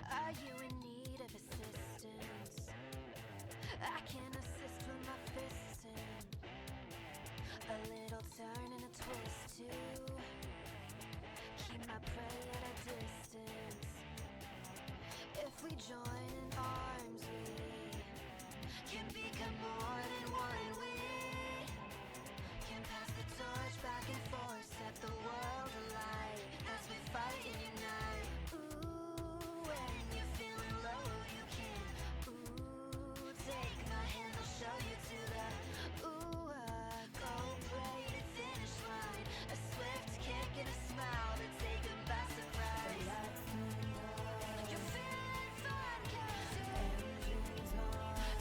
Are you in need of assistance? I can assist with my fists in a little turn and a twist too. Keep my prey at a distance. If we join in arms, we can become more than one. We can pass the torch back and forth, set the world alight as we fight and unite. Ooh, when you're feeling low, you can. Ooh, take my hand, I'll show you to the gold-plated finish line. A swift kick and a smile that take them by surprise. You're feeling fun, 'cause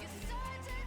you're starting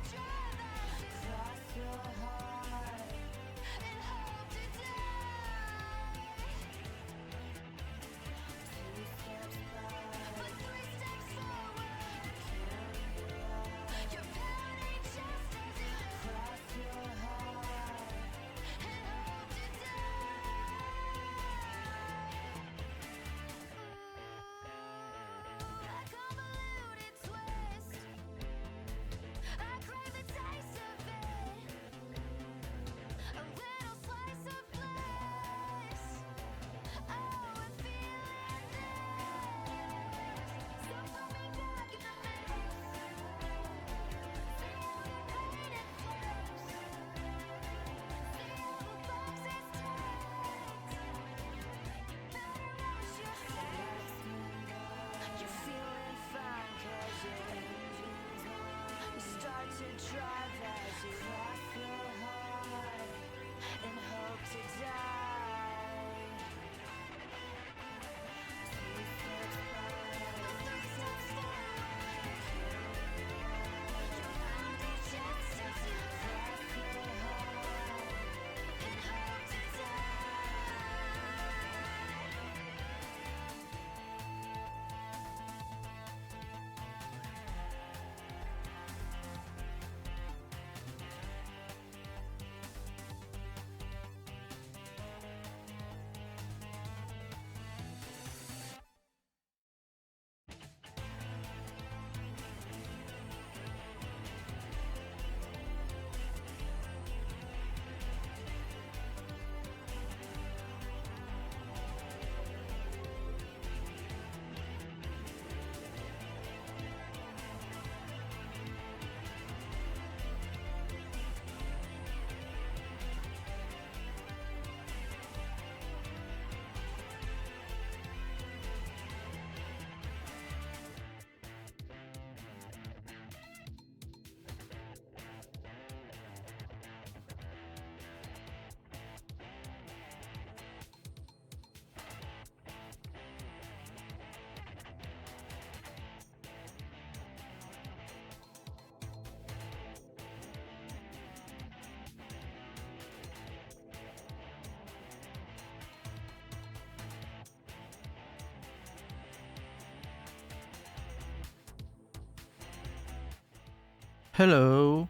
Hello.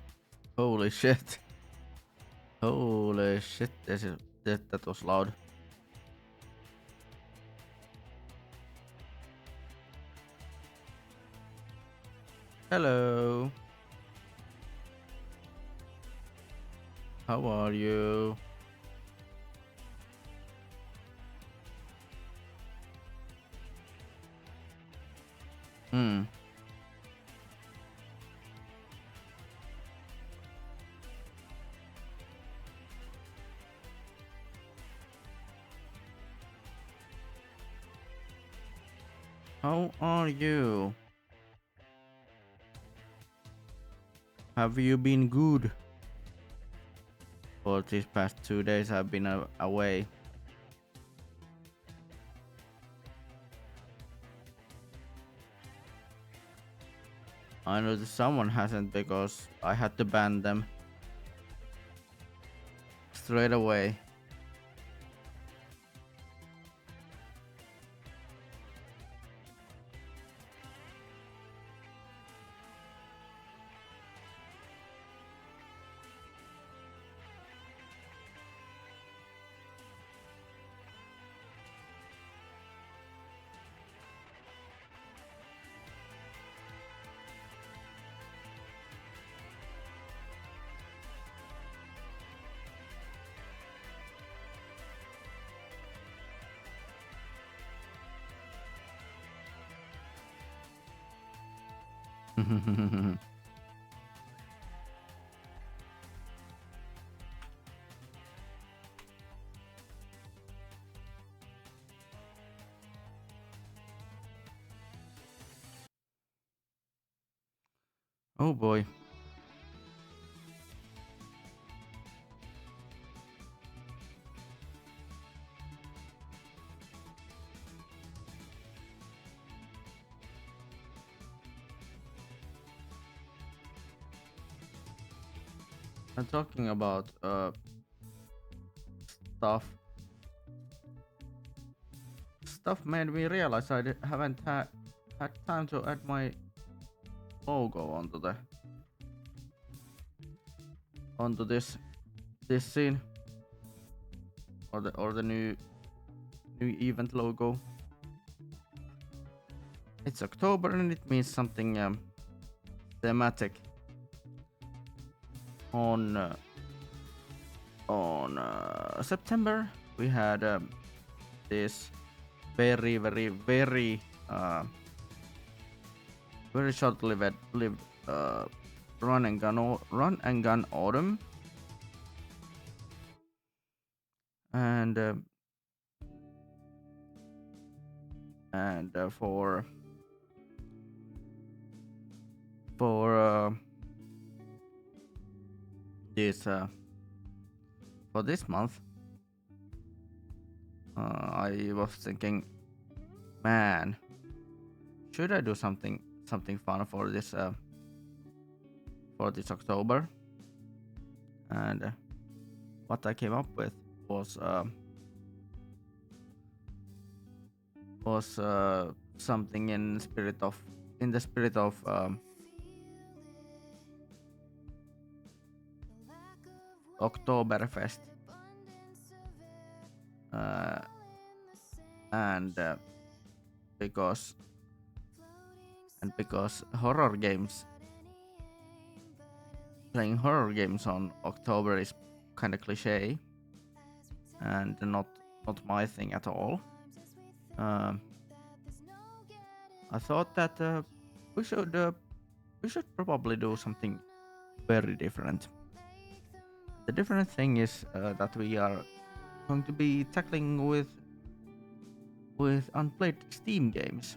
Holy shit. Holy shit. That was loud. Hello. How are you? Hmm. How are you? Have you been good? For these past 2 days I've been away. I know that someone hasn't because I had to ban them straight away. Oh boy. I'm talking about stuff. Stuff made me realize haven't had time to add my logo onto this scene or the new event logo. It's October and it means something thematic. On September we had this very very short-lived run and gun autumn, and for this for this month, I was thinking, man, should I do something fun for this October? And what I came up with was something in the spirit of Oktoberfest, and because horror games, playing horror games on October is kind of cliche and not my thing at all. I thought that we should probably do something very different. The different thing is that we are going to be tackling with unplayed Steam games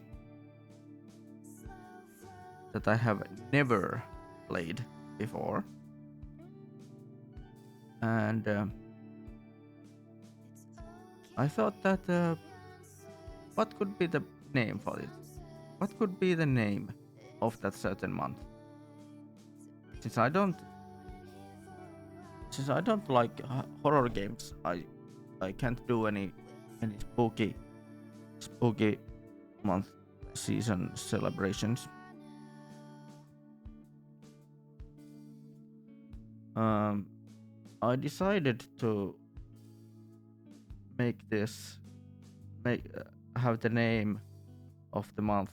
that I have never played before, and I thought that what could be the name for it? What could be the name of that certain month? Since I don't like horror games, I can't do any spooky month season celebrations. Um, I decided to make this make have the name of the month,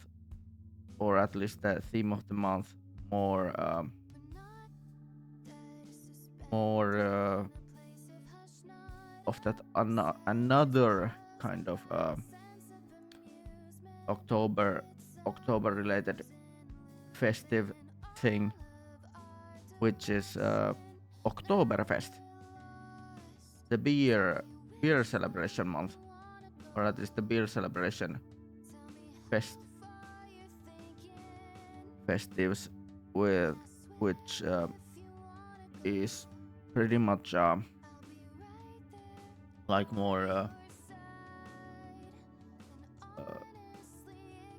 or at least the theme of the month, more more of that another kind of October October related festive thing, which is Oktoberfest, the beer celebration month, or at least the beer celebration fest festives, with which is pretty much like more uh,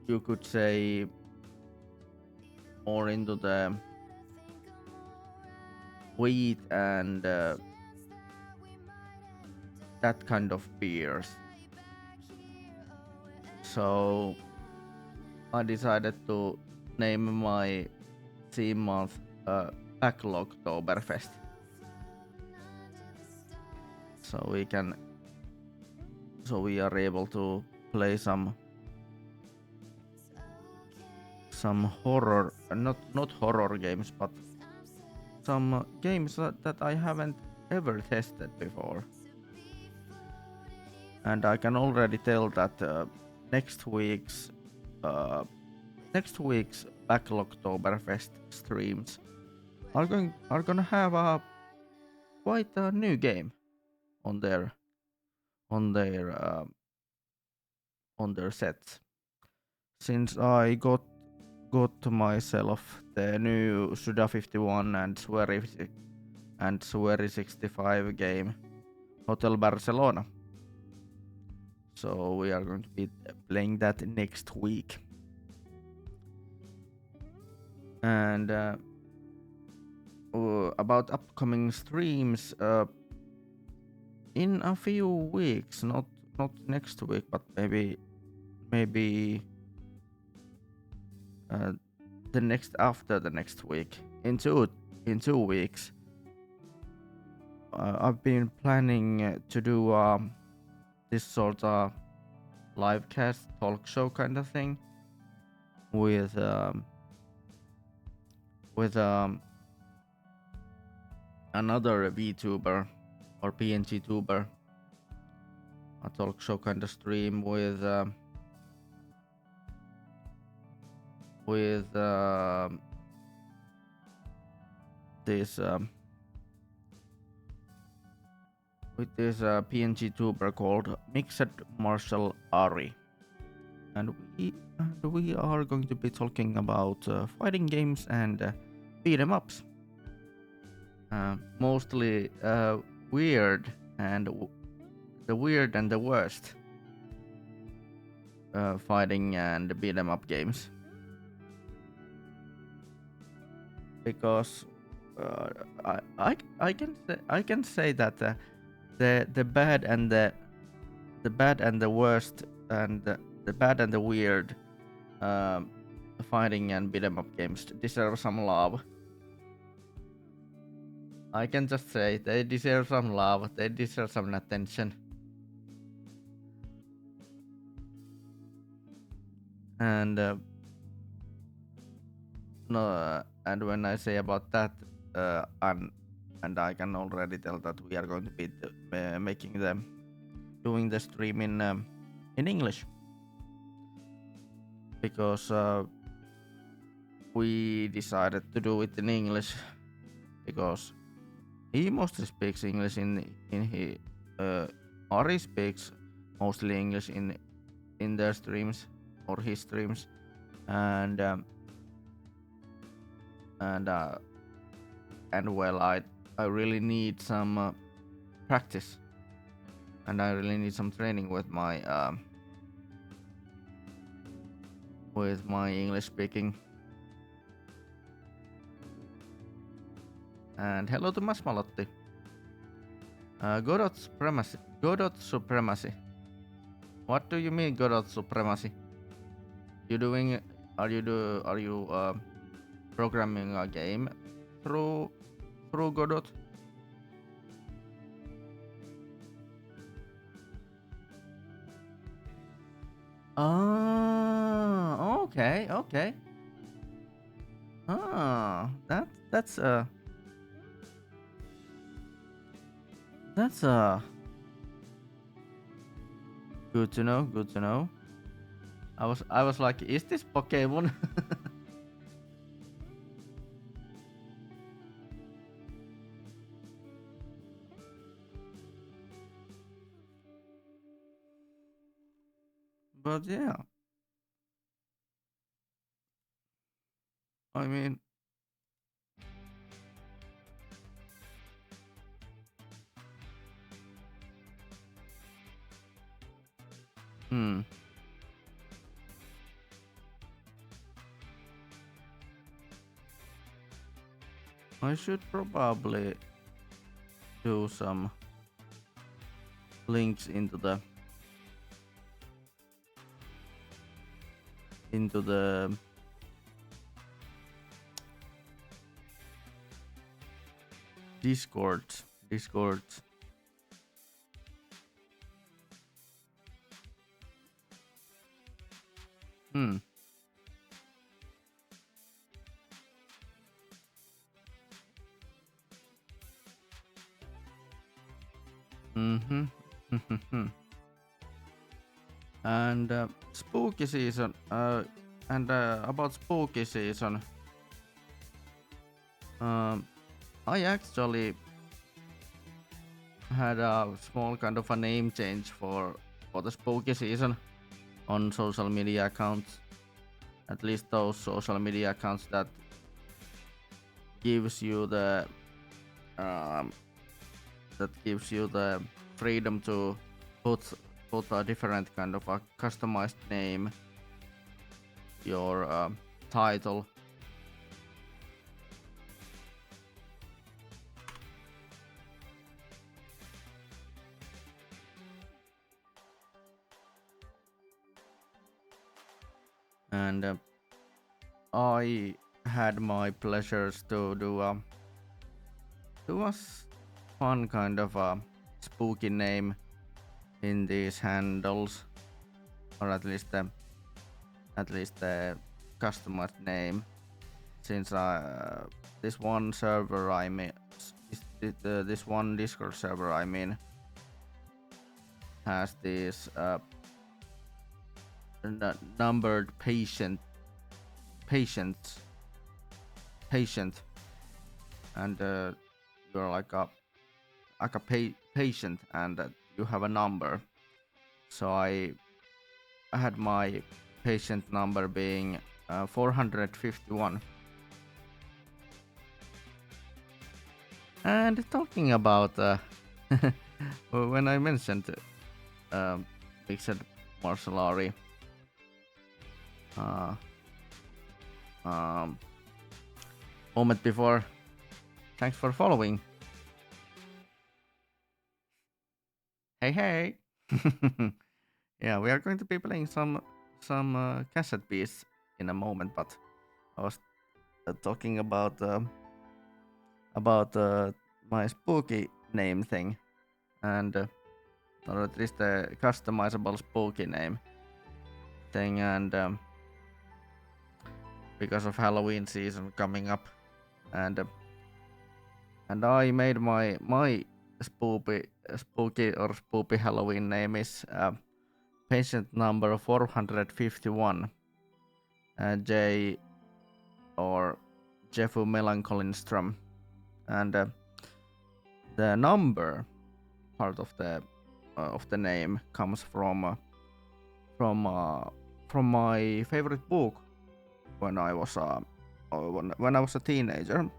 you could say more into the wheat and that kind of beers. So I decided to name my theme month BacklogtoberFest, so we are able to play some horror, not horror games, but some games that I haven't ever tested before. And I can already tell that next week's uh, Backlogtoberfest streams are gonna have a quite a new game on their on their uh, on their sets. Since I got myself the new Suda 51 and Swery 65 game, Hotel Barcelona. So we are going to be playing that next week. And about upcoming streams, in a few weeks, not next week, but maybe the next after the next week, in 2 weeks. I've been planning to do this sort of live cast talk show kind of thing with another VTuber or PNG tuber, a talk show kind of stream with this PNG tuber called Mixed Martial Ari, and we are going to be talking about fighting games and beat 'em ups, mostly weird and the weird and the worst fighting and beat 'em up games, because I can say that the bad and the worst and the bad and the weird fighting and beat 'em up games deserve some love. I can just say they deserve some love. They deserve some attention. And no, and when I say about that, and I can already tell that we are going to be doing the stream in English, because we decided to do it in English because he mostly speaks English Ari speaks mostly English in their streams or his streams, and well, I really need some practice, and I really need some training with my English speaking. And hello to Masmalotti. Godot supremacy. What do you mean Godot supremacy? Are you programming a game through through Godot. Ah, okay, okay. Ah, that's good to know. Good to know. I was like, is this Pokémon? But yeah, I mean, hmm. I should probably do some links into the Discord. Discord. Hmm. Mm-hmm. And spooky season. And about spooky season. I actually had a small kind of a name change for the spooky season on social media accounts. At least those social media accounts that gives you the um, freedom to put a different kind of a customized name, your title. And I had my pleasures to do a fun kind of a spooky name in these handles, or at least the customized name. Since this one server I mean, this one Discord server I mean, has this numbered patient, and you're like a patient, and you have a number. So I had my patient number being 451. And talking about when I mentioned mixed martial art, uh, um, moment before, thanks for following. Hey, hey. Yeah, we are going to be playing some cassette piece in a moment, but I was talking about my spooky name thing, and or at least the customizable spooky name thing, and because of Halloween season coming up, and I made my spooky or spoopy Halloween name is patient number 451, J or Jefu Melancholinstrom, and the number part of the name comes from from my favorite book when I was when I was a teenager.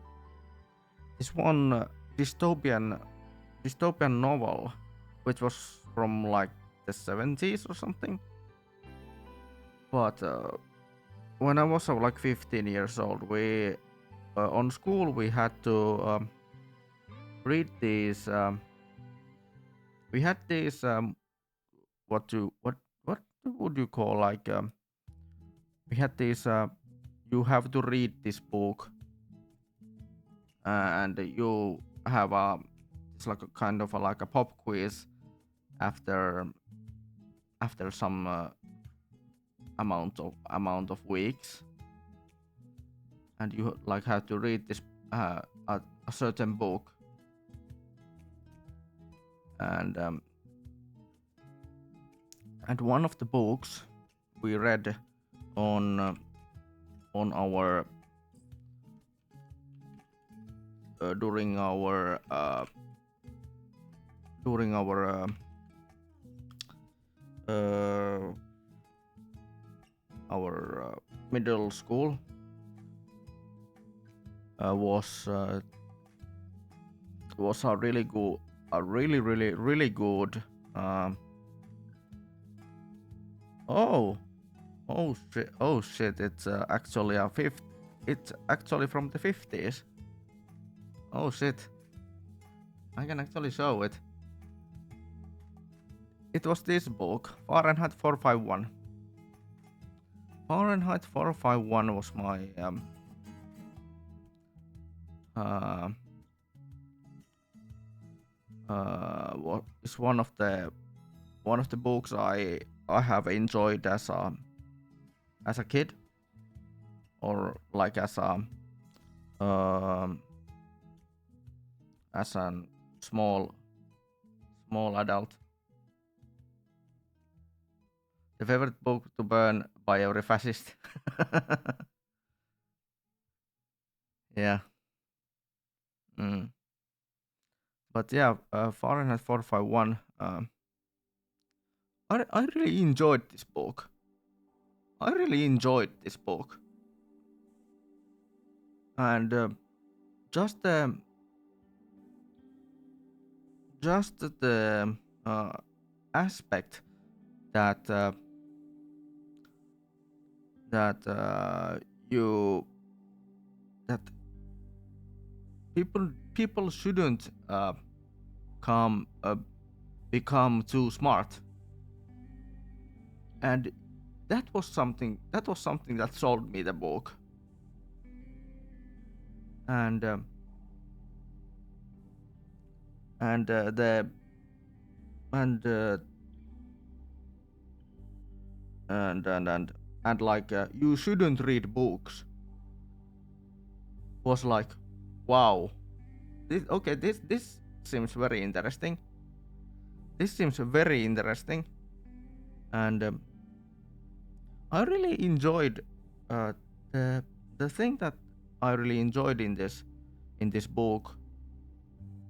This one dystopian novel, which was from like the 70s or something. But when I was like 15 years old, we on school we had to read these. We had these what would you call like we had these. You have to read this book, and you have a it's like a kind of like a pop quiz after some amount of weeks, and you like have to read this uh, a certain book, and one of the books we read on on our during our during our uh, middle school was a really good, a really good. Um, oh, oh shit! It's actually a fifth. It's actually from the 50s. Oh shit! I can actually show it. It was this book, Fahrenheit 451. Fahrenheit 451 was my uh, is one of the books I have enjoyed as a kid, or like um, as a small adult. The favorite book to burn by every fascist. Yeah. Mm. But yeah, Fahrenheit 451. I really enjoyed this book. I really enjoyed this book, and just the just the aspect that that you that people shouldn't come become too smart, and that was something that sold me the book, and the and and like you shouldn't read books was like, wow, this seems very interesting. This seems very interesting, and I really enjoyed uh, the thing that I really enjoyed in this book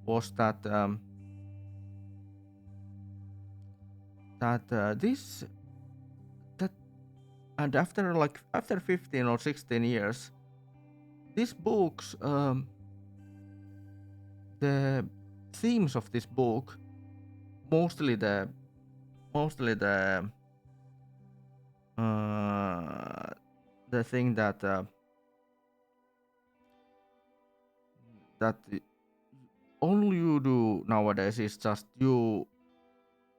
was that this that and after 15 or 16 years, these books the themes of this book, mostly uh, the thing that all you do nowadays is just you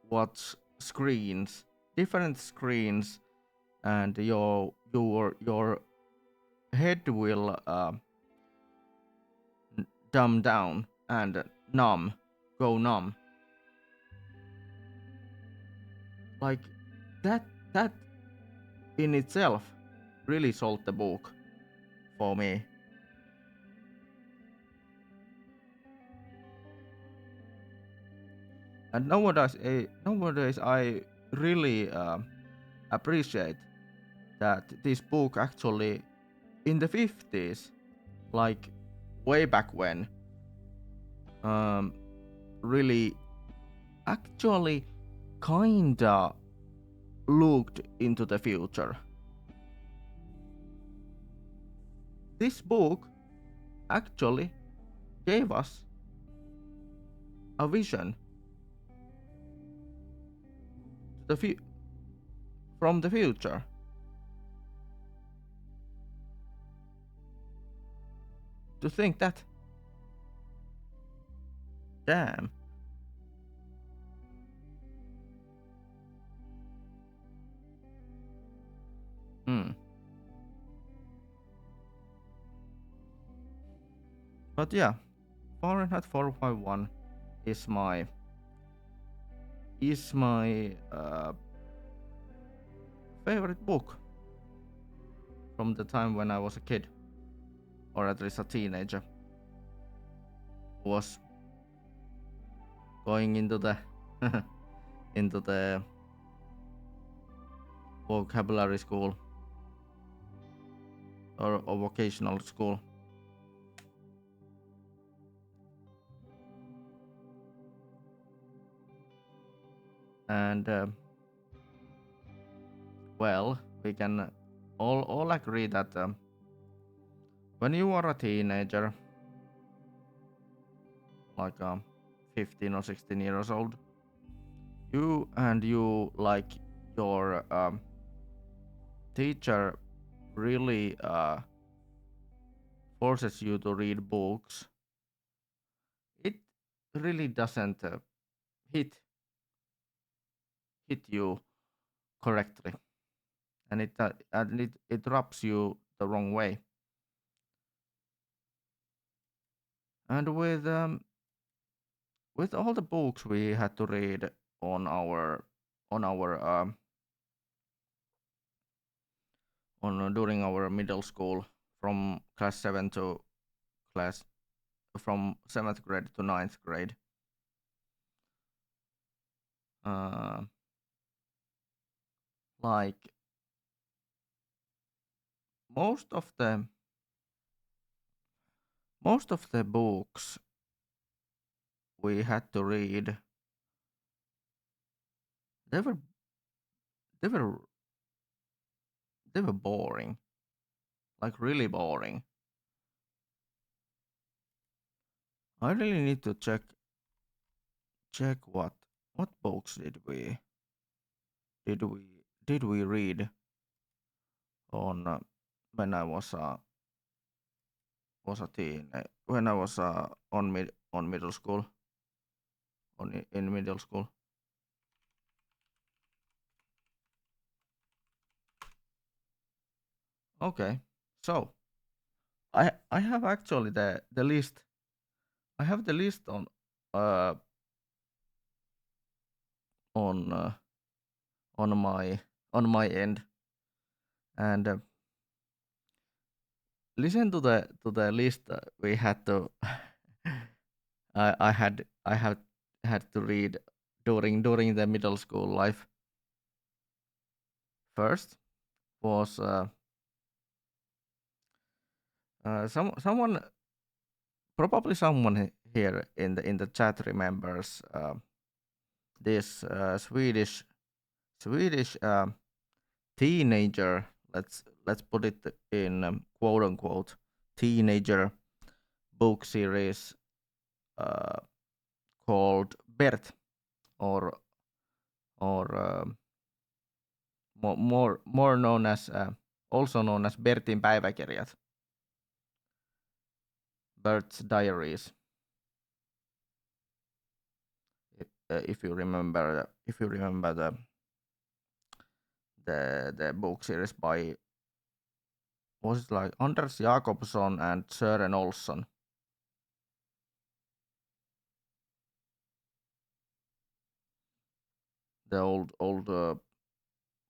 watch screens, different screens, and your head will dumb down and numb, go numb, like that in itself really sold the book for me. And nowadays I really appreciate that this book actually in the 50s, like way back when, um, really actually kinda looked into the future. This book actually gave us a vision to the from the future. To think that, damn, hmm. But yeah, Fahrenheit 451 is my favorite book from the time when I was a kid, or at least a teenager, was going into the into the vocabulary school or vocational school. And well, we can all agree that when you are a teenager, like 15 or 16 years old, you like your teacher really forces you to read books. It really doesn't hit you correctly, and it rubs you the wrong way. And with all the books we had to read on our during our middle school, from class 7 to class from 7th grade to ninth grade, uh, like most of the books we had to read, they were they were they were boring, like really boring. I really need to check what books did we read on when I was a teen, when I was on middle school, in middle school. Okay, so I have actually the list. I have the list uh on uh, on my end, and listen to the list we had to I had to read during the middle school life. First was someone, probably someone here in the chat remembers this Swedish teenager. Let's put it in quote unquote teenager book series uh, called Bert, or more known as also known as Bertin päiväkirjat, Bert's diaries. If you remember, the book series by, was it like Anders Jakobsson and Søren Olsson? The old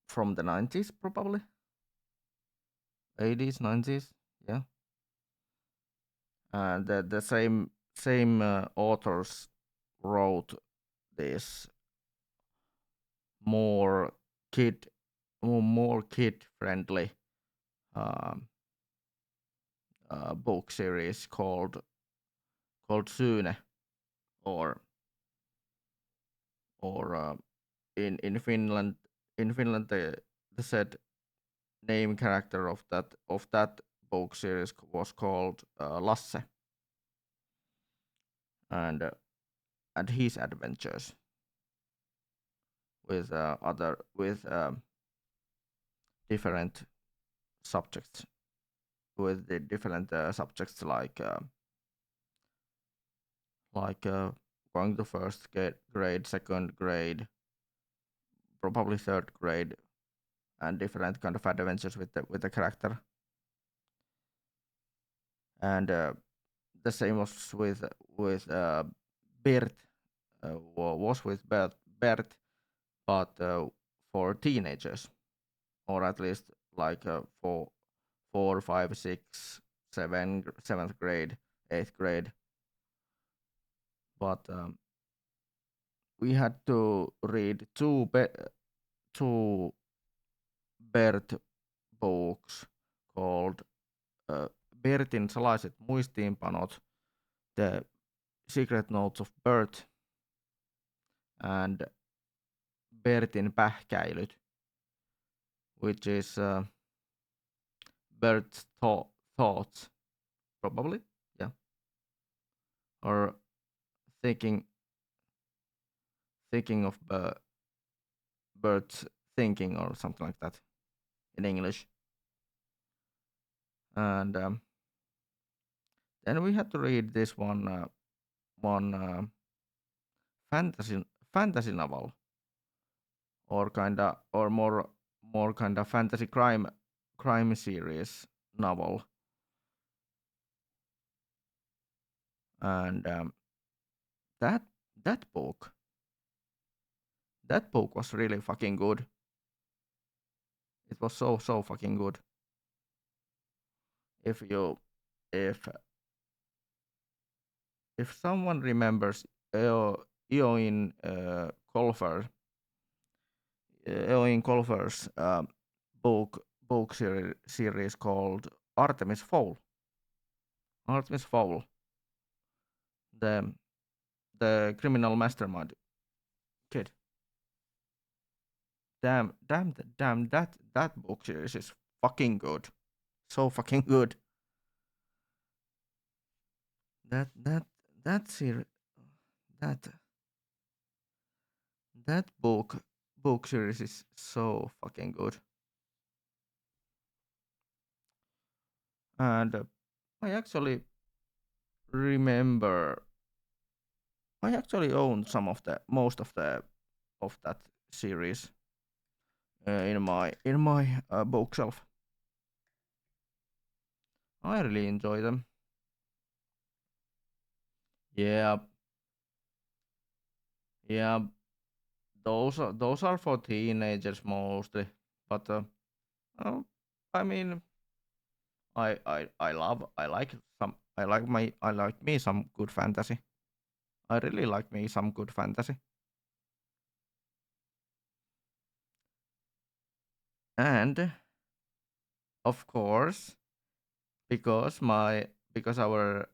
from the 90s, probably 80s, 90s, yeah. And the same authors wrote this more kid more kid friendly um, book series called Sune, or in Finland, the said name character of that book series was called Lasse, and his adventures with other with different subjects, with the different subjects, like going to first grade, second grade, probably third grade, and different kind of adventures with the character. And the same was with Bert. Was with Bert, but for teenagers, or at least like for 4, 5, 6, 7, seventh grade, eighth grade. But we had to read two Bert books called Bertin salaiset muistiinpanot, The Secret Notes of Bert, and Bertin pähkäilyt, which is Bert's thoughts, probably, yeah, or thinking of Bert's thinking or something like that in English. And then we had to read this one fantasy novel, or kinda, or more kinda fantasy crime series novel. And that that book was really fucking good. It was so fucking good. If you if if someone remembers Eoin Colfer, Eoin Colfer's book series called Artemis Fowl. Artemis Fowl, the criminal mastermind kid. Damn, that book series is fucking good. So fucking good. That series, that that book series is so fucking good. And I actually remember I actually own some of the most of that series in my bookshelf. I really enjoy them. Yeah, yeah. Those are for teenagers mostly, but uh, I mean, I like some I like me some good fantasy. I really like me some good fantasy. And of course, because our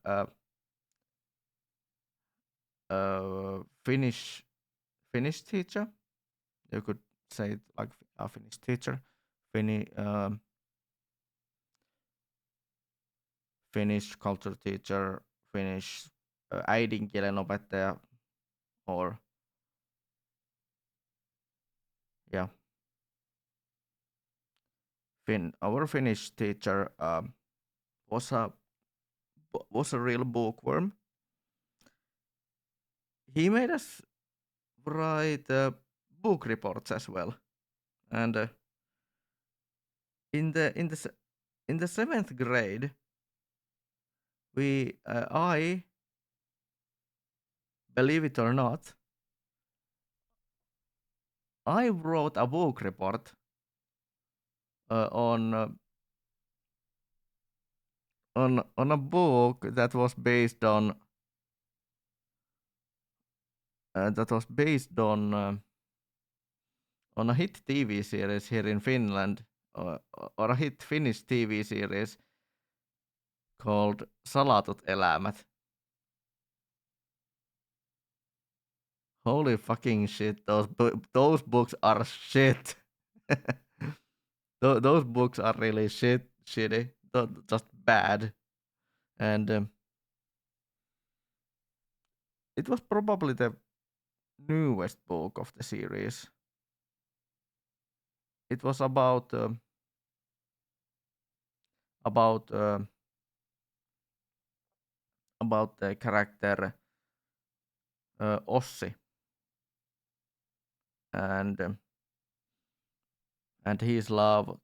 Finnish teacher, you could say it like a Finnish teacher, Finnish Finnish culture teacher, Finnish äidinkielen opettaja, or yeah, our Finnish teacher was a real bookworm. He made us write book reports as well, and in the seventh grade, I believe it or not, I wrote a book report on a book that was based on on a hit TV series here in Finland, or a hit Finnish TV series called Salatut elämät. Holy fucking shit! Those books are shit. Those books are really shitty, just bad, and it was probably the newest book of the series. It was about uh, about the character Ossi, and his love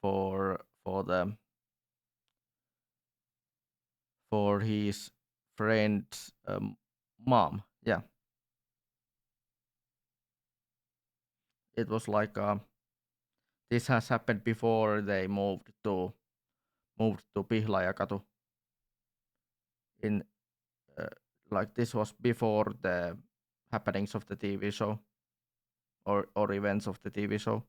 for the for his friend's mom. Yeah, it was like this has happened before they moved to Pihlajakatu. In uh, like this was before the happenings of the TV show or events of the TV show.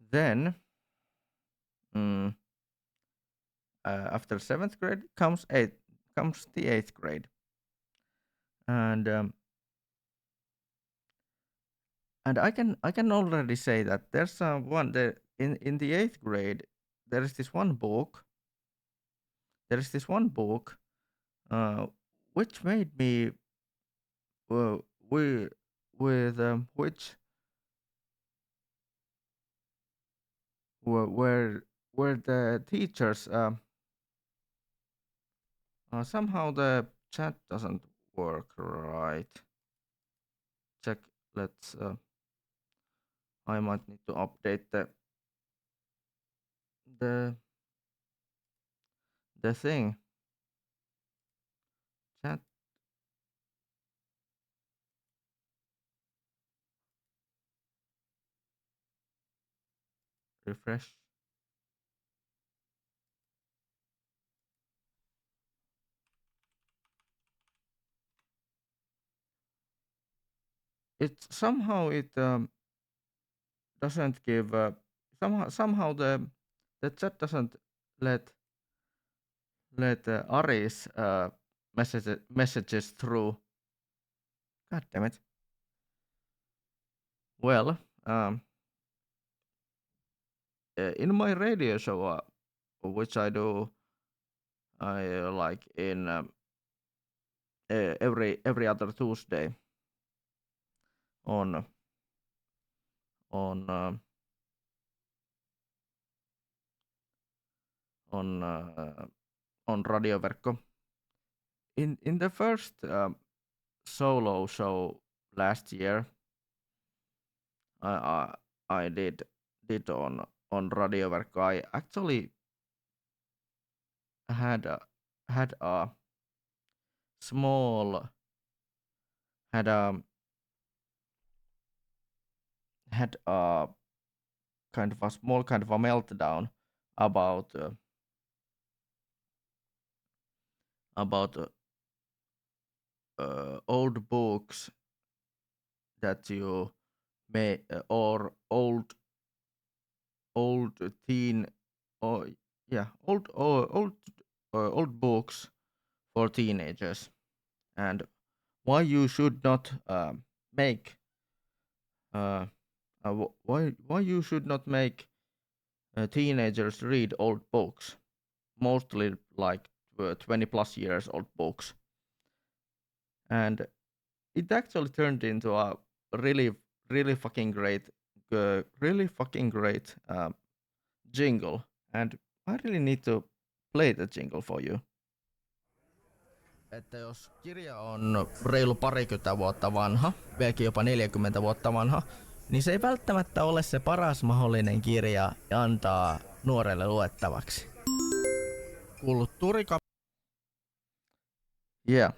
Then mm, after seventh grade comes the eighth grade, and I can already say that there's one there in the eighth grade. There is this one book. There is this one book, uh, which made me we with which where the teachers somehow the chat doesn't work right. Check. Let's. I might need to update the the thing. Chat refresh. It somehow it doesn't give somehow the chat doesn't let Ari's messages through. God damn it. Well, in my radio show, which I do, I like in every other Tuesday on on on on radioverkko. In the first solo show last year, I I did on radioverkko. I actually had a small had a had a kind of a small kind of a meltdown about about old books that you may or old teen or yeah old books for teenagers, and why you should not make why you should not make teenagers read old books, mostly like 20 plus years old books. And it actually turned into a really really fucking great jingle, and I really need to play the jingle for you. Että jos kirja on reilu parikymmentä vuotta vanha, vieläkin jopa 40 vuotta vanha, niin se ei välttämättä ole se paras mahdollinen kirja antaa nuorelle luettavaksi. Kulttuurika... Yeah.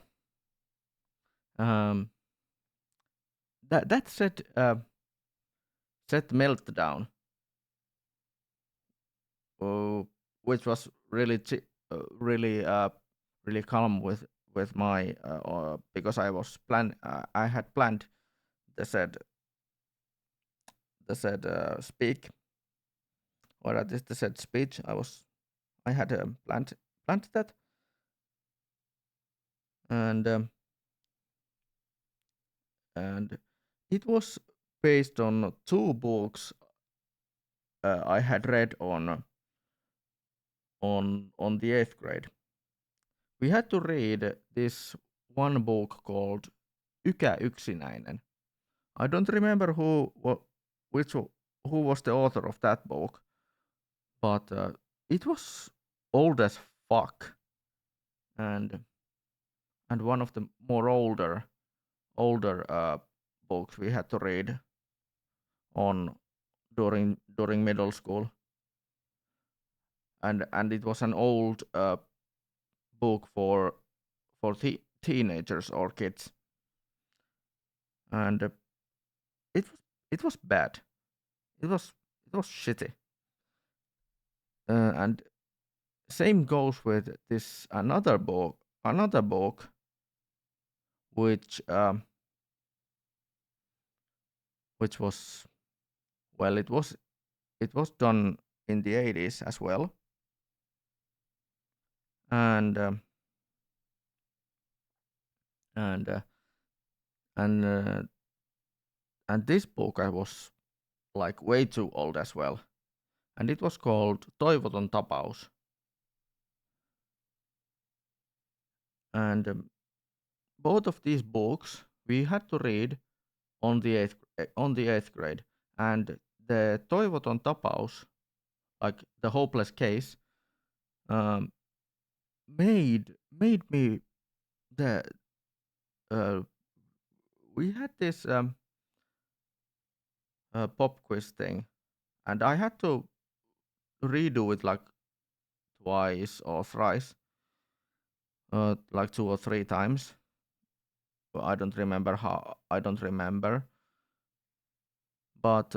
That set meltdown, which was really calm with my because I had planned the said speak, or at least the said speech. I had planned that, and it was based on two books I had read on the eighth grade. We had to read this one book called Yksinäinen. I don't remember who was the author of that book, but it was old as fuck, and one of the more older books we had to read on during middle school, and it was an old book for teenagers or kids, and it was it was bad. It was it was shitty. And same goes with this another book which which was, well, it was done in the 80s as well, and and uh, and uh, and this book I was like way too old as well, and it was called Toivoton tapaus, and both of these books we had to read on the eighth grade, and the Toivoton tapaus, like the hopeless case, um, made me the uh, we had this pop quiz thing, and I had to redo it like twice or thrice, like 2 or 3 times. I don't remember how. I don't remember, but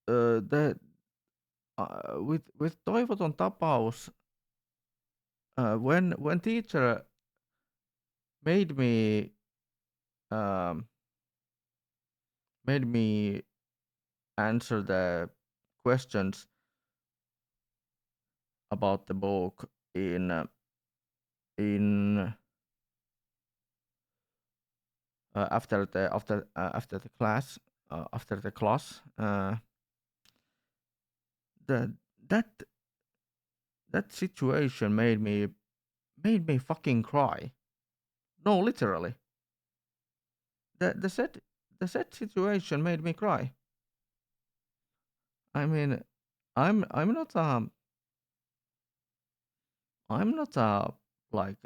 the with Toivoton tapaus, when teacher made me um, made me answer the questions about the book in after the class, after the class, the that that situation made me fucking cry. No, literally. The said situation made me cry. I mean, I'm not I'm not like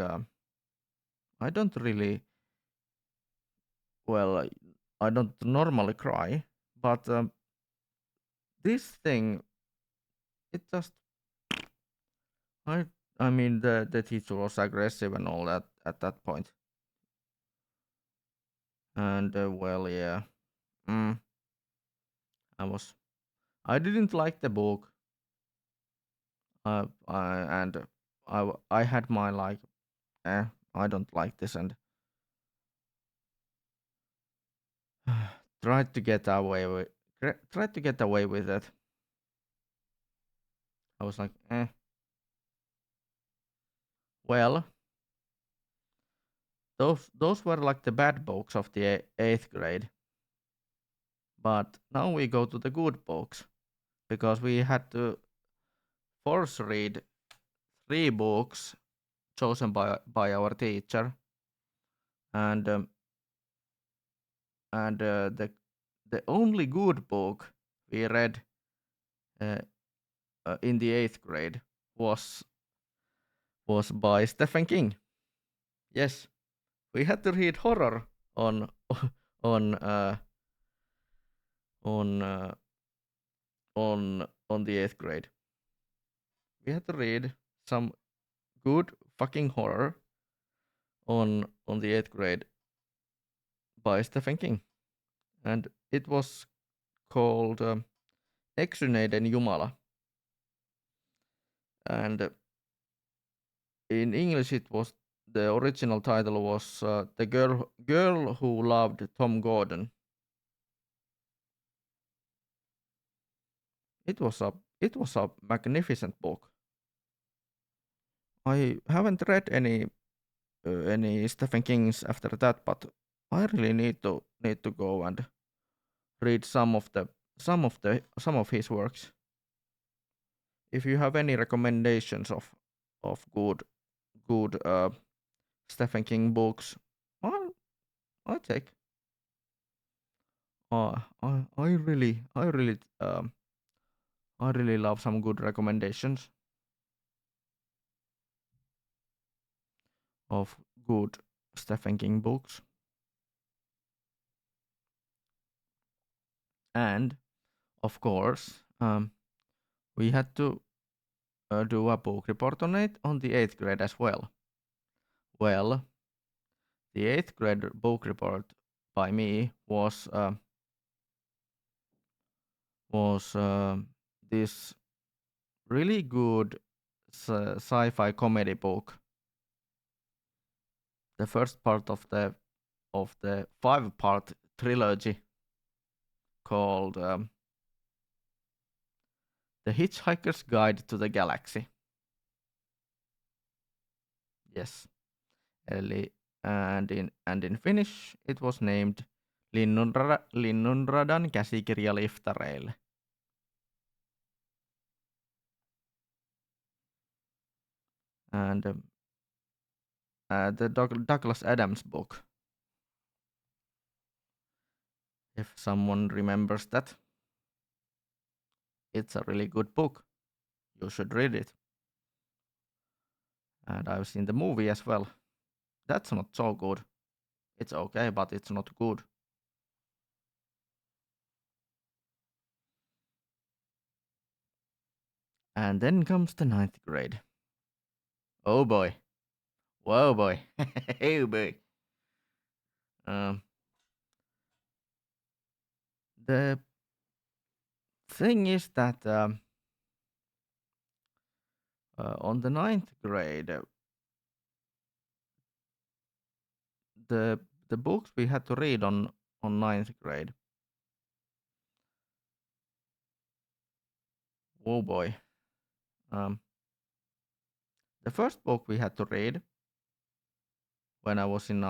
I don't really, well, I don't normally cry, but this thing, it just, I I mean, the teacher was aggressive and all that at that point, and well, yeah, mm, I was I didn't like the book, and I had my like, eh, I don't like this, and tried to get away with tried to get away with it. I was like, well, those were like the bad books of the eighth grade. But now we go to the good books, because we had to force read 3 books chosen by our teacher, and the only good book we read uh, in the eighth grade was by Stephen King. Yes, we had to read horror on on uh, on on the eighth grade. We had to read some good fucking horror on the eighth grade by Stephen King, and it was called Eksyneiden Jumala, and in English it was, the original title was The Girl Who Loved Tom Gordon. It was a magnificent book. I haven't read any Stephen King's after that, but I really need to go and read some of his works. If you have any recommendations of good Stephen King books, I'll I take. I really love some good recommendations of good Stephen King books. And of course, we had to do a book report on it on the eighth grade as well. Well, the eighth grade book report by me was this really good sci-fi comedy book. The first part of the 5-part trilogy called The Hitchhiker's Guide to the Galaxy. Yes. Eli, and in Finnish it was named Linnunradan käsikirja liftareille. And the Douglas Adams book. If someone remembers that, it's a really good book. You should read it. And I've seen the movie as well. That's not so good. It's okay, but it's not good. And then comes the 9th grade. Oh boy. Whoa boy. Hey boy. The thing is that on the 9th grade, the books we had to read on 9th grade. Oh boy. The first book we had to read when I was in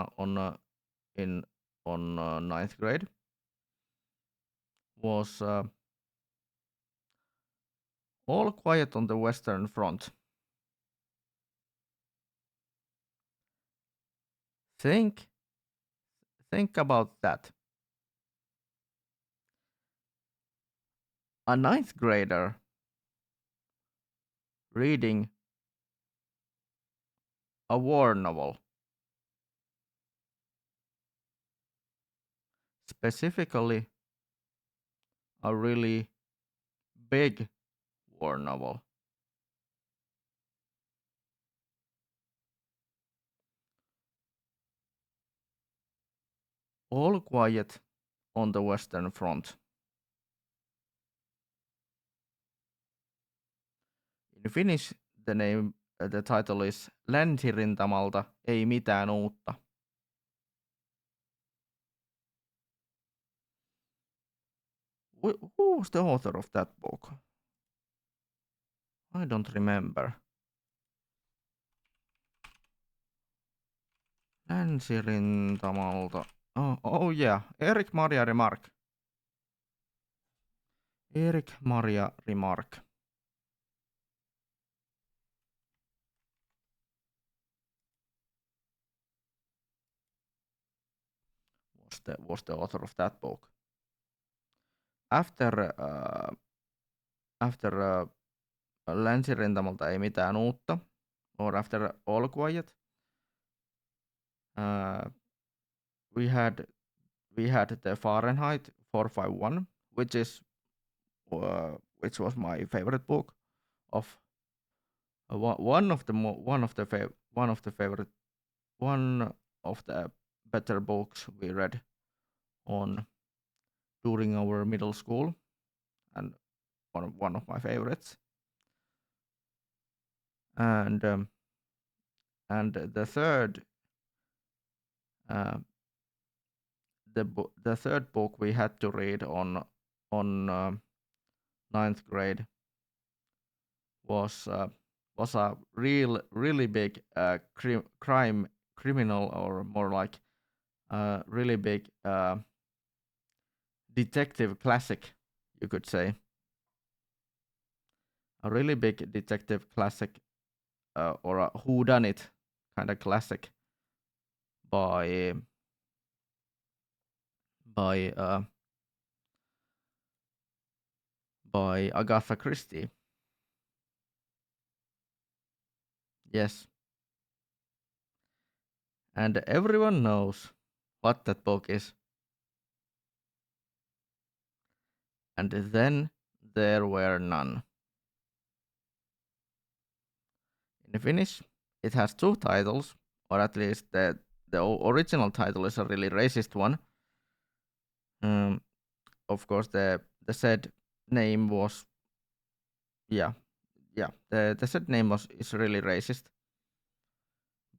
ninth grade was All Quiet on the Western Front. Think about that. A ninth grader reading a war novel. Specifically, a really big war novel. All Quiet on the Western Front. In Finnish, the title is Länsirintamalta ei mitään uutta. Who's the author of that book? I don't remember. Länsirintamalta. Oh yeah, Erik Maria Remarque. Erik Maria Remarque. Was the author of that book. After Länsirintamalta ei mitään uutta, or after All Quiet, we had the Fahrenheit 451, which was my favorite book of one of the better books we read during our middle school, and one of my favorites. And the third the third book we had to read on ninth grade was a really big criminal, or more like really big detective classic, you could say. A really big detective classic, or a whodunit kind of classic by Agatha Christie. Yes. And everyone knows what that book is. and then there were none. In Finnish, it has two titles, or at least the original title is a really racist one. Of course, the said name was yeah the said name is really racist,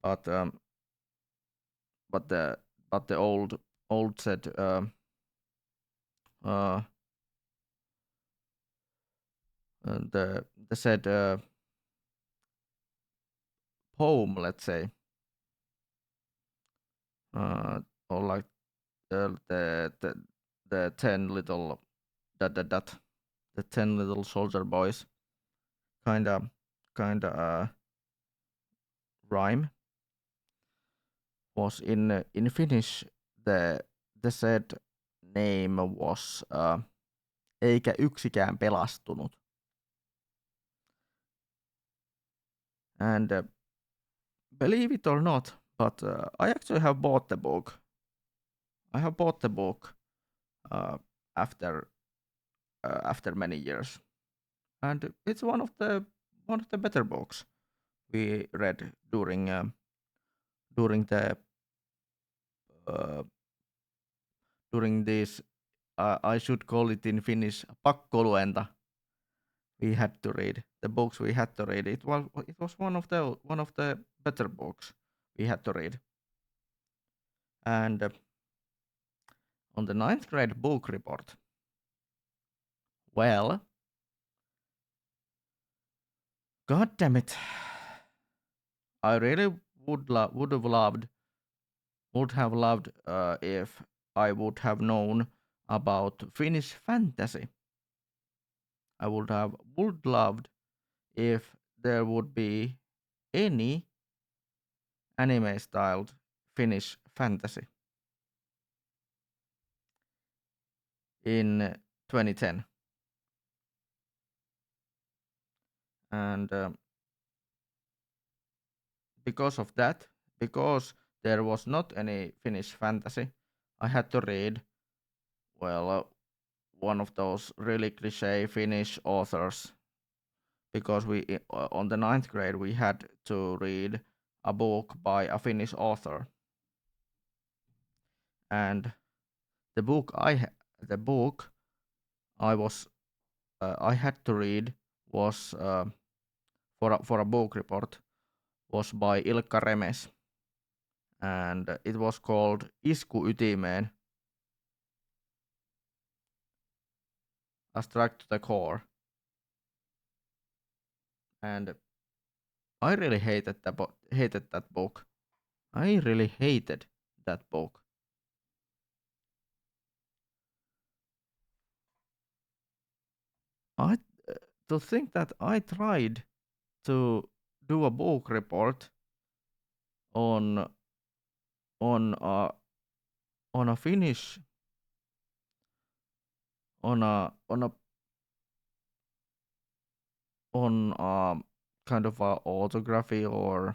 but but the but the old said uh, the said poem, let's say, or like the 10 little that the 10 little soldier boys kind of rhyme was in Finnish. The said name was eikä yksikään pelastunut. And believe it or not, but I actually have bought the book. I have bought the book uh, after after many years, and it's one of the better books we read during the uh, during this. I should call it in Finnish pakkoluenta. We had to read the books. We had to read. It was one of the better books we had to read. And on the ninth grade book report, well, god damn it, I really would have loved if I would have known about Finnish fantasy. I would loved if there would be any anime styled Finnish fantasy in 2010. And because of that, because there was not any Finnish fantasy, I had to read, well, one of those really cliche Finnish authors. Because on the ninth grade we had to read a book by a Finnish author, and the book I was I had to read was for a book report was by Ilkka Remes, and it was called Isku ytimeen, a strike to the core, and I really hated that book. I really hated that book. I To think that I tried to do a book report on on a on a Finnish on a on kind of a autography or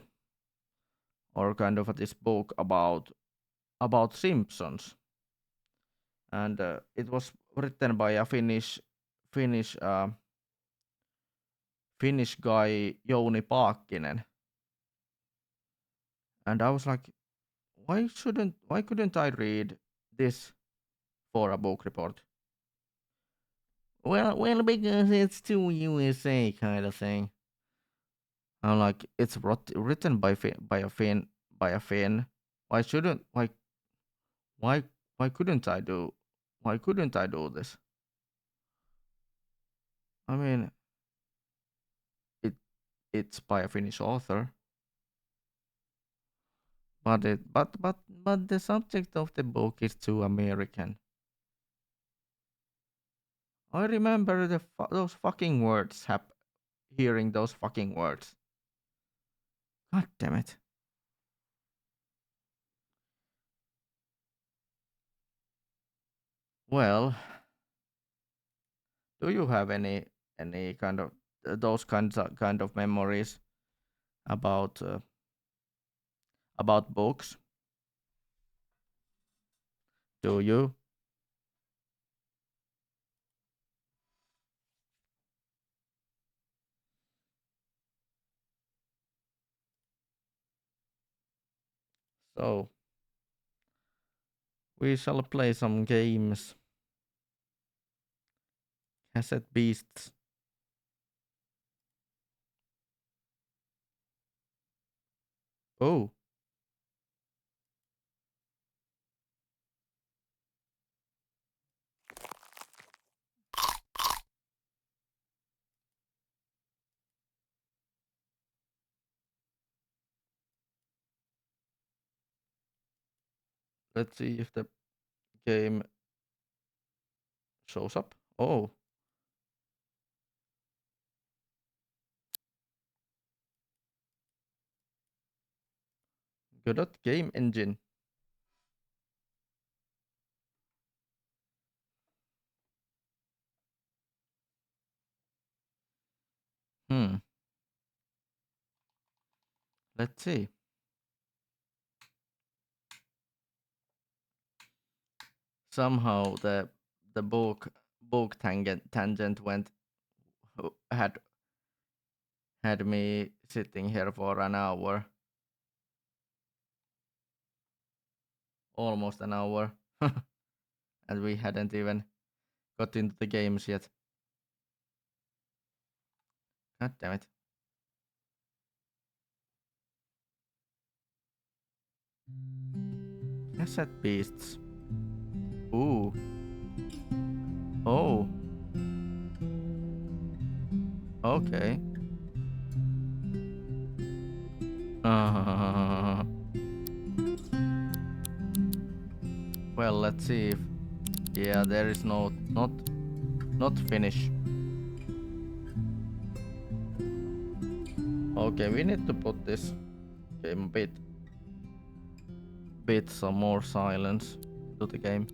kind of this book about Simpsons, and it was written by a Finnish Finnish guy Jouni Paakkinen, and I was like, why couldn't I read this for a book report? Well, because it's too USA kind of thing. I'm like, it's written by a Finn. Why shouldn't why why couldn't I do this? I mean, it it's by a Finnish author, but the subject of the book is too American. I remember those fucking words. Hearing those fucking words. God damn it. Well, do you have any kind of those kind of memories about books? Do you? So we shall play some games. Cassette Beasts. Oh. Let's see if the game shows up. Oh. Good at game engine. Hmm. Let's see. Somehow the book tangent went had me sitting here for an hour. Almost an hour. And we hadn't even got into the games yet. God damn it. Cassette Beasts. Ooh. Oh. Okay. Well, let's see if... Yeah, there is not finish. Okay, we need to put this game a bit some more silence to the game.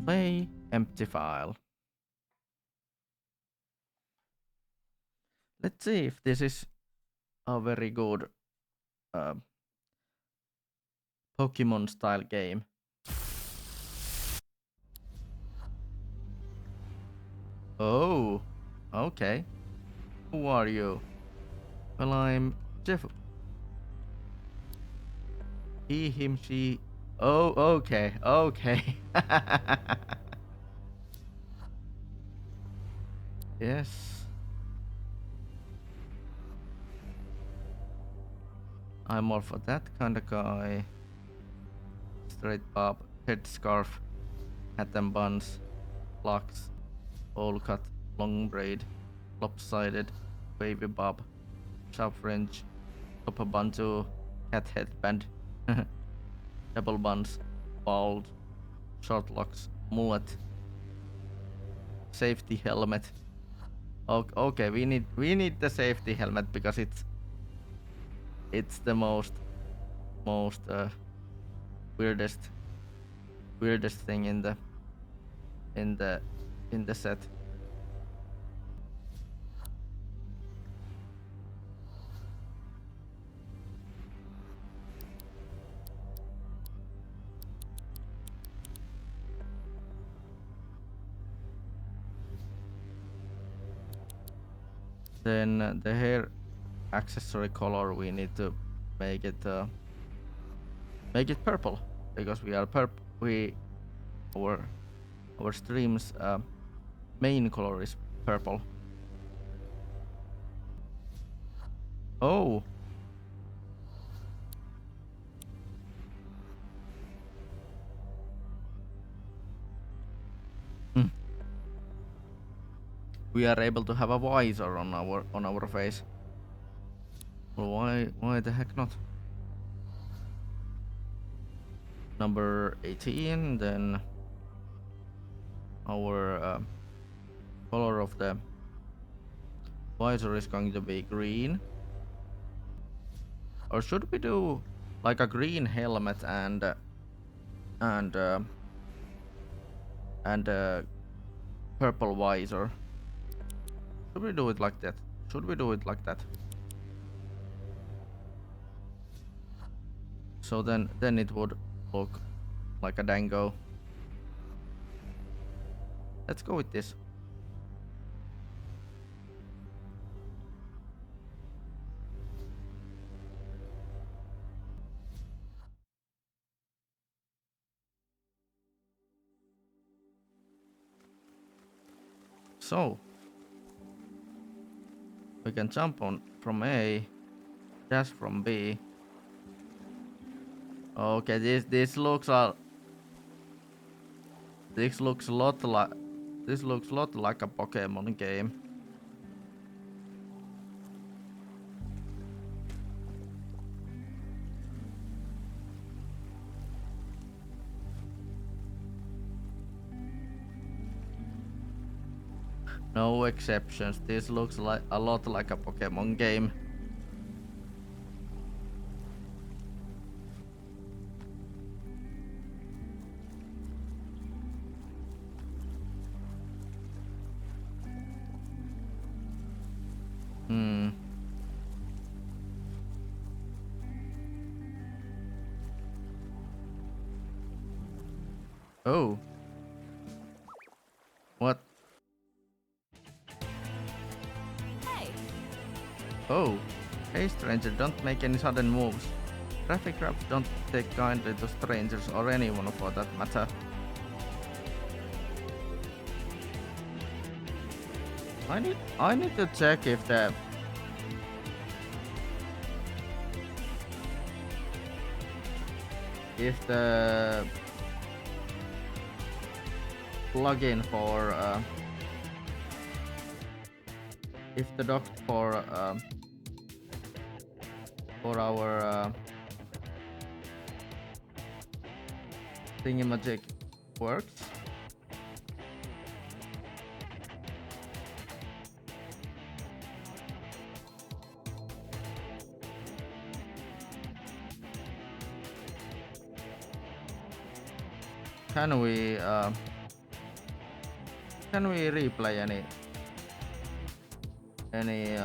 Play empty file. Let's see if this is a very good Pokémon style game. Oh, okay. Who are you? Well, I'm Jefu. He, him, she. Oh, okay, okay. Yes. I'm more for that kind of guy. Straight bob, headscarf, hat and buns, locks, bowl cut, long braid, lopsided, wavy bob, sharp fringe, top bantu, cat headband, double buns, bald, short locks, mullet, safety helmet. Okay, we need the safety helmet because it's the most weirdest thing in the set. Then the hair accessory color we need to make it purple because we are our stream's main color is purple. Oh. We are able to have a visor on our face. Well, why the heck not? Number 18, then our color of the visor is going to be green. Or should we do like a green helmet and purple visor? Should we do it like that? So then it would look like a dango. Let's go with this. So we can jump on from A, dash from B. Okay, this looks a lot like a Pokémon game. No exceptions. This looks like a lot like a Pokémon game. Oh. What? Hey. Oh. Hey stranger, don't make any sudden moves. Traffic cops don't take kindly to strangers or anyone for that matter. I need to check if the plugin for if the doc for our thingamajig works. Can we replay any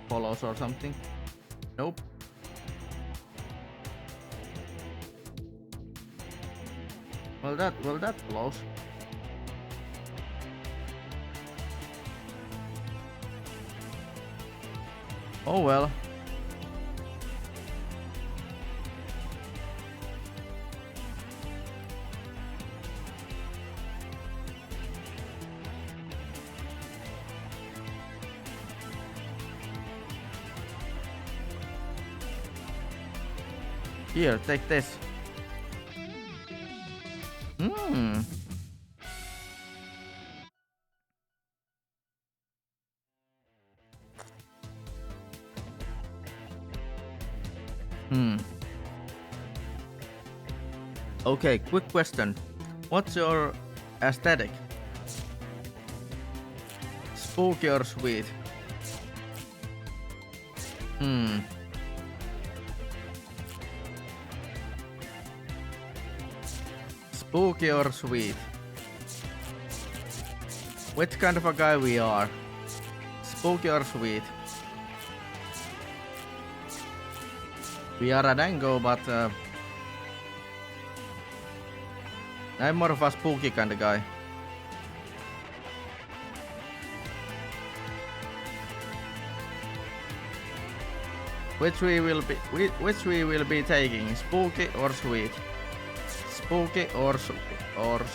follows or something? Nope. Well that blows. Oh well. Here, take this. Okay, quick question. What's your aesthetic? Spooky or sweet? Spooky or sweet? Which kind of a guy we are? Spooky or sweet? We are a dango, but I'm more of a spooky kind of guy. Which we will be taking, spooky or sweet? Spooky or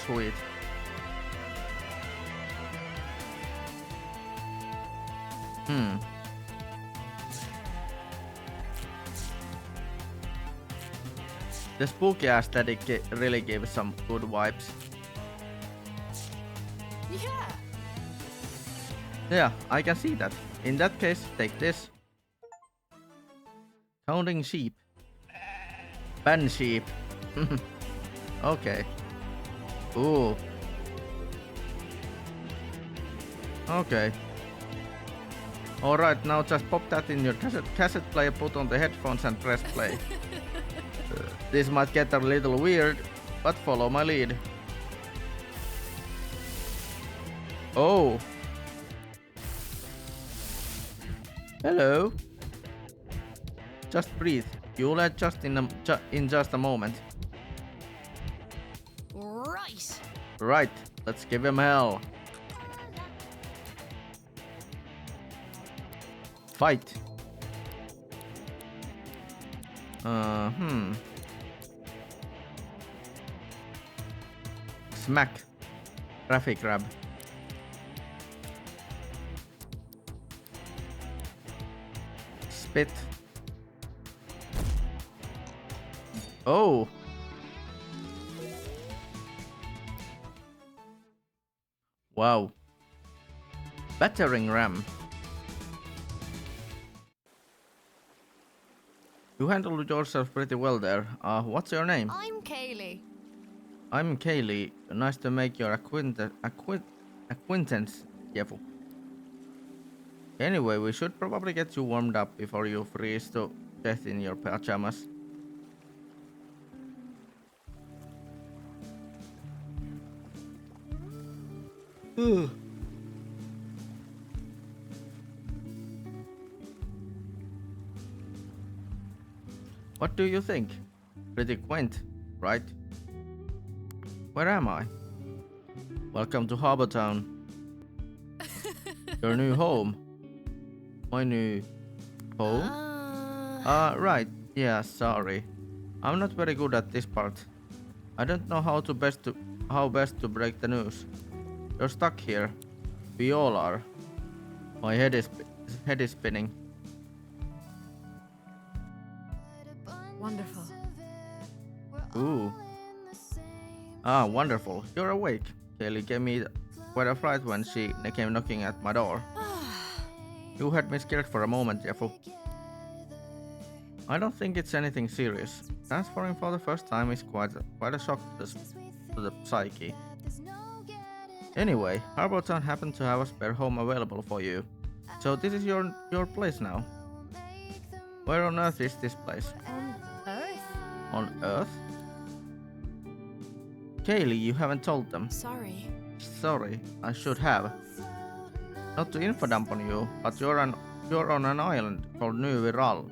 sweet? The spooky aesthetic really gives some good vibes. Yeah, I can see that. In that case, take this. Counting sheep. Ban sheep. Okay. Ooh. Okay. Alright, now just pop that in your cassette player, put on the headphones and press play. This might get a little weird, but follow my lead. Oh. Hello. Just breathe. You'll adjust in just a moment. Right. Right. Let's give him hell. Fight. Smack. Traffic grab. spit. Oh! Wow. Battering ram. You handled yourself pretty well there. What's your name? I'm Kaylee. I'm Kaylee. Nice to make your acquaintance, Jefu. Anyway, we should probably get you warmed up before you freeze to death in your pajamas. What do you think? Pretty quaint, right? Where am I? Welcome to Harbour Town. Your new home. My new home? Right. Yeah, sorry. I'm not very good at this part. I don't know how best to break the news. You're stuck here. We all are. My head is spinning. Wonderful. Ooh. Ah, wonderful. You're awake. Kaylee gave me quite a fright when she came knocking at my door. You had me scared for a moment, Jefu. I don't think it's anything serious. Transferring for the first time is quite a shock to the psyche. Anyway, Harbour Town happened to have a spare home available for you. So this is your place now. Where on earth is this place? On Earth? On Earth? Kaylee, you haven't told them. Sorry. Sorry, I should have. Not to infodump on you, but you're on an island called New Viral.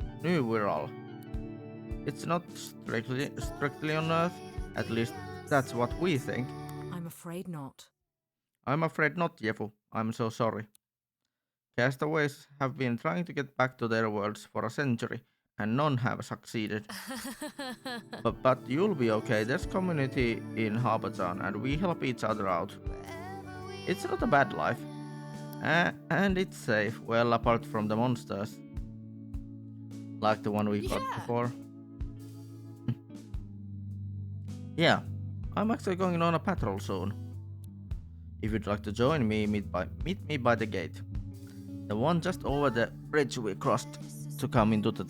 It's not strictly on Earth, at least that's what we think. I'm afraid not. I'm afraid not, Jefu. I'm so sorry. Castaways have been trying to get back to their worlds for a century, and none have succeeded. But you'll be okay. There's community in Harbour Town, and we help each other out. It's not a bad life. And it's safe, well apart from the monsters. Like the one we got before. Yeah, I'm actually going on a patrol soon. If you'd like to join me, meet me by the gate. The one just over the bridge we crossed to come into the